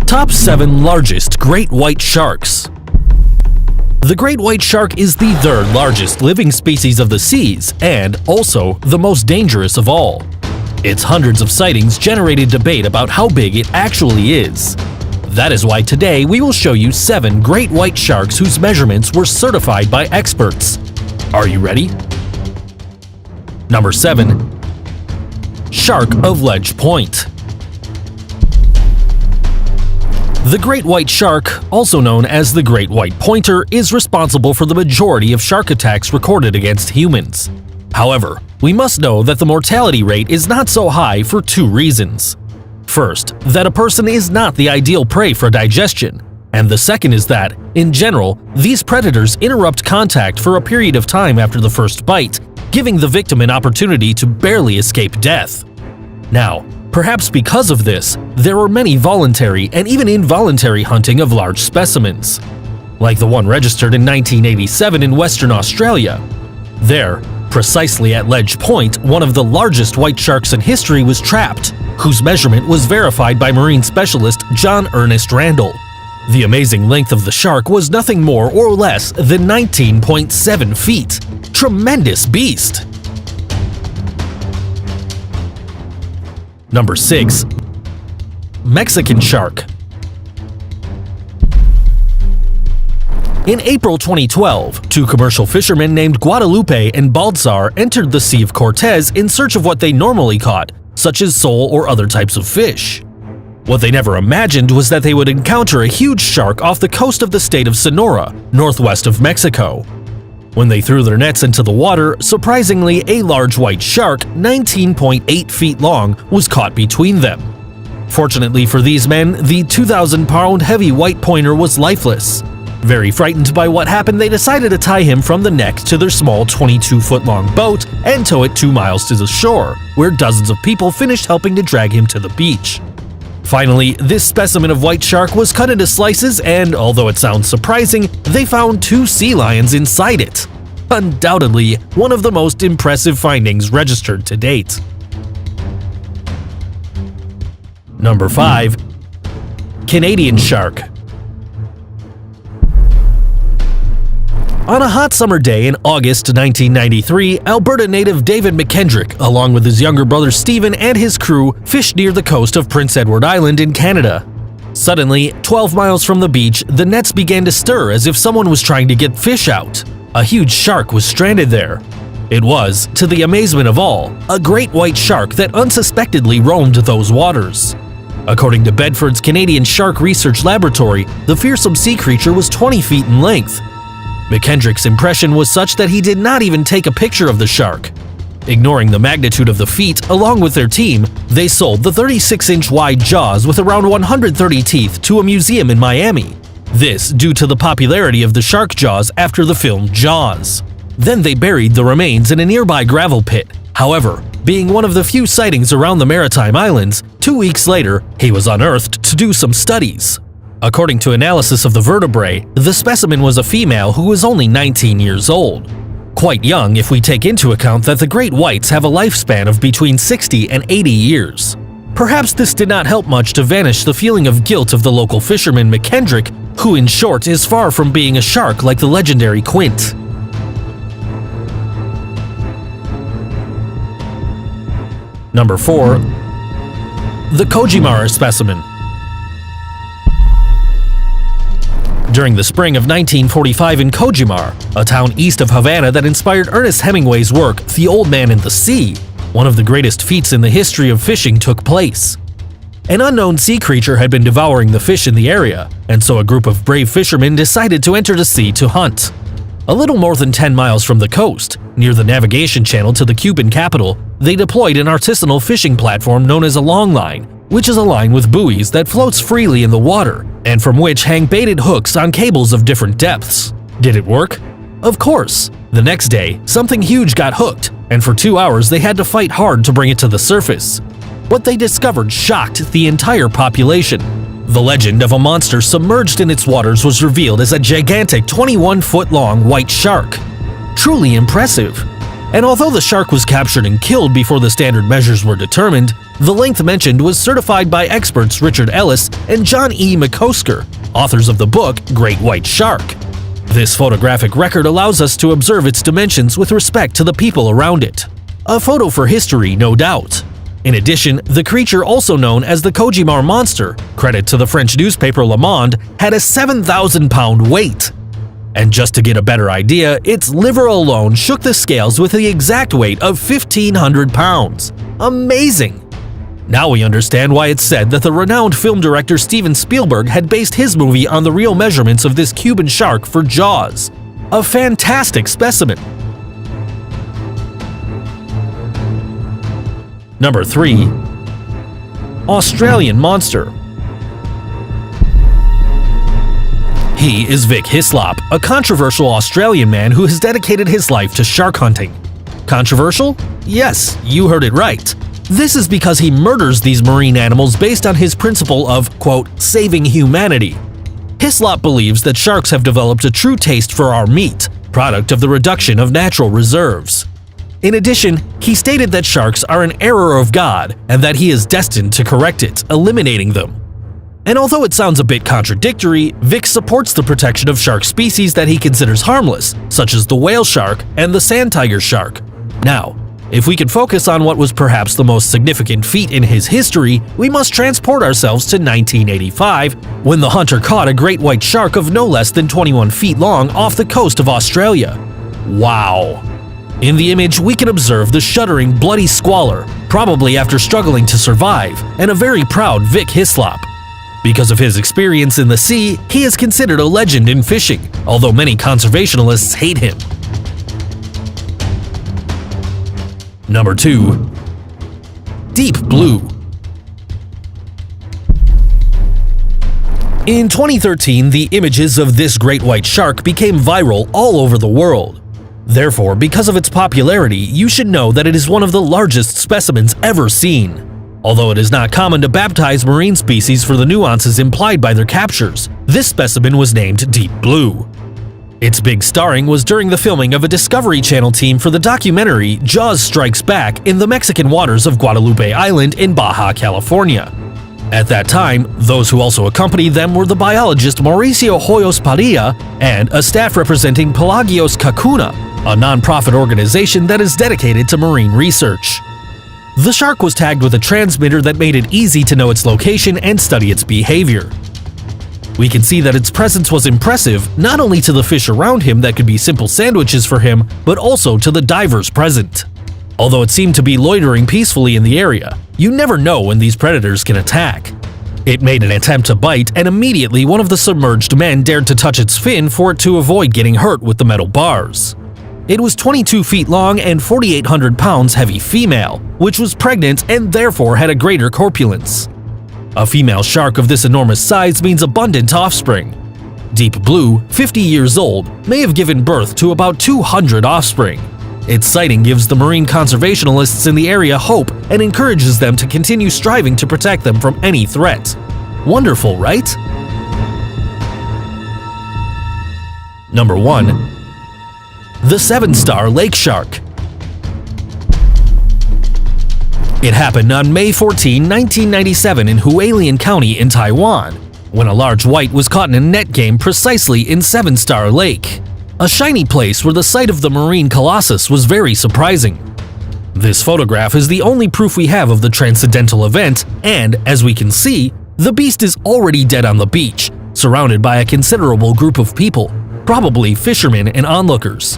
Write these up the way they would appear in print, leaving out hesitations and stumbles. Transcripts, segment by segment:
Top 7 Largest Great White Sharks. The great white shark is the third largest living species of the seas and also the most dangerous of all. Its hundreds of sightings generated debate about how big it actually is. That is why today we will show you 7 great white sharks whose measurements were certified by experts. Are you ready? Number 7. Shark of Ledge Point. The great white shark, also known as the great white pointer, is responsible for the majority of shark attacks recorded against humans. However, we must know that the mortality rate is not so high for 2 reasons. First, that a person is not the ideal prey for digestion, and the second is that, in general, these predators interrupt contact for a period of time after the first bite, giving the victim an opportunity to barely escape death. Now, perhaps because of this, there are many voluntary and even involuntary hunting of large specimens, like the one registered in 1987 in Western Australia. There, precisely at Ledge Point, one of the largest white sharks in history was trapped, whose measurement was verified by marine specialist John Ernest Randall. The amazing length of the shark was nothing more or less than 19.7 feet. Tremendous beast! Number 6. Mexican Shark. In April 2012, 2 commercial fishermen named Guadalupe and Baltazar entered the Sea of Cortez in search of what they normally caught, such as sole or other types of fish. What they never imagined was that they would encounter a huge shark off the coast of the state of Sonora, northwest of Mexico. When they threw their nets into the water, surprisingly, a large white shark, 19.8 feet long, was caught between them. Fortunately for these men, the 2,000-pound heavy white pointer was lifeless. Very frightened by what happened, they decided to tie him from the neck to their small 22-foot-long boat and tow it 2 miles to the shore, where dozens of people finished helping to drag him to the beach. Finally, this specimen of white shark was cut into slices and, although it sounds surprising, they found 2 sea lions inside it. Undoubtedly, one of the most impressive findings registered to date. Number 5. Canadian Shark. On a hot summer day in August 1993, Alberta native David McKendrick, along with his younger brother Stephen and his crew, fished near the coast of Prince Edward Island in Canada. Suddenly, 12 miles from the beach, the nets began to stir as if someone was trying to get fish out. A huge shark was stranded there. It was, to the amazement of all, a great white shark that unsuspectedly roamed those waters. According to Bedford's Canadian Shark Research Laboratory, the fearsome sea creature was 20 feet in length. McKendrick's impression was such that he did not even take a picture of the shark. Ignoring the magnitude of the feat, along with their team, they sold the 36-inch wide jaws with around 130 teeth to a museum in Miami. This due to the popularity of the shark jaws after the film Jaws. Then they buried the remains in a nearby gravel pit. However, being one of the few sightings around the Maritime Islands, 2 weeks later, he was unearthed to do some studies. According to analysis of the vertebrae, the specimen was a female who was only 19 years old. Quite young if we take into account that the great whites have a lifespan of between 60 and 80 years. Perhaps this did not help much to vanish the feeling of guilt of the local fisherman McKendrick, who in short is far from being a shark like the legendary Quint. Number 4. The Cojimaar Specimen. During the spring of 1945 in Cojimar, a town east of Havana that inspired Ernest Hemingway's work, The Old Man and the Sea, one of the greatest feats in the history of fishing took place. An unknown sea creature had been devouring the fish in the area, and so a group of brave fishermen decided to enter the sea to hunt. A little more than 10 miles from the coast, near the navigation channel to the Cuban capital, they deployed an artisanal fishing platform known as a longline, which is a line with buoys that floats freely in the water, and from which hang baited hooks on cables of different depths. Did it work? Of course. The next day, something huge got hooked, and for 2 hours they had to fight hard to bring it to the surface. What they discovered shocked the entire population. The legend of a monster submerged in its waters was revealed as a gigantic 21-foot-long white shark. Truly impressive. And although the shark was captured and killed before the standard measures were determined, the length mentioned was certified by experts Richard Ellis and John E. McCosker, authors of the book Great White Shark. This photographic record allows us to observe its dimensions with respect to the people around it. A photo for history, no doubt. In addition, the creature also known as the Cojimar monster, credit to the French newspaper Le Monde, had a 7,000-pound weight. And just to get a better idea, its liver alone shook the scales with the exact weight of 1,500 pounds. Amazing! Now we understand why it's said that the renowned film director Steven Spielberg had based his movie on the real measurements of this Cuban shark for Jaws. A fantastic specimen! Number 3. Australian monster. He is Vic Hislop, a controversial Australian man who has dedicated his life to shark hunting. Controversial? Yes, you heard it right. This is because he murders these marine animals based on his principle of, quote, saving humanity. Hislop believes that sharks have developed a true taste for our meat, product of the reduction of natural reserves. In addition, he stated that sharks are an error of God and that he is destined to correct it, eliminating them. And although it sounds a bit contradictory, Vic supports the protection of shark species that he considers harmless, such as the whale shark and the sand tiger shark. Now, if we could focus on what was perhaps the most significant feat in his history, we must transport ourselves to 1985, when the hunter caught a great white shark of no less than 21 feet long off the coast of Australia. Wow! In the image, we can observe the shuddering, bloody squalor, probably after struggling to survive, and a very proud Vic Hislop. Because of his experience in the sea, he is considered a legend in fishing, although many conservationists hate him. Number 2. Deep Blue. In 2013, the images of this great white shark became viral all over the world. Therefore, because of its popularity, you should know that it is one of the largest specimens ever seen. Although it is not common to baptize marine species for the nuances implied by their captures, this specimen was named Deep Blue. Its big starring was during the filming of a Discovery Channel team for the documentary Jaws Strikes Back in the Mexican waters of Guadalupe Island in Baja California. At that time, those who also accompanied them were the biologist Mauricio Hoyos Padilla and a staff representing Pelagios Kakuna, a non-profit organization that is dedicated to marine research. The shark was tagged with a transmitter that made it easy to know its location and study its behavior. We can see that its presence was impressive not only to the fish around him that could be simple sandwiches for him, but also to the divers present. Although it seemed to be loitering peacefully in the area, you never know when these predators can attack. It made an attempt to bite, and immediately one of the submerged men dared to touch its fin for it to avoid getting hurt with the metal bars. It was 22 feet long and 4,800 pounds heavy female, which was pregnant and therefore had a greater corpulence. A female shark of this enormous size means abundant offspring. Deep Blue, 50 years old, may have given birth to about 200 offspring. Its sighting gives the marine conservationists in the area hope and encourages them to continue striving to protect them from any threat. Wonderful, right? Number 1. The 7-star lake shark. It happened on May 14, 1997 in Hualien County in Taiwan, when a large white was caught in a net game precisely in 7-Star Lake, a shiny place where the sight of the marine colossus was very surprising. This photograph is the only proof we have of the transcendental event, and, as we can see, the beast is already dead on the beach, surrounded by a considerable group of people, probably fishermen and onlookers.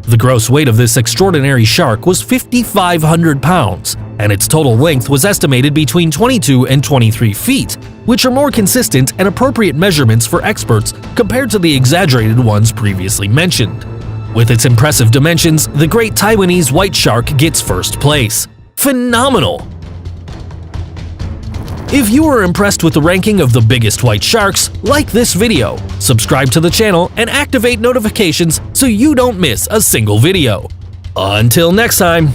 The gross weight of this extraordinary shark was 5,500 pounds, and its total length was estimated between 22 and 23 feet, which are more consistent and appropriate measurements for experts compared to the exaggerated ones previously mentioned. With its impressive dimensions, the great Taiwanese white shark gets first place. Phenomenal! If you were impressed with the ranking of the biggest white sharks, like this video, subscribe to the channel, and activate notifications so you don't miss a single video. Until next time!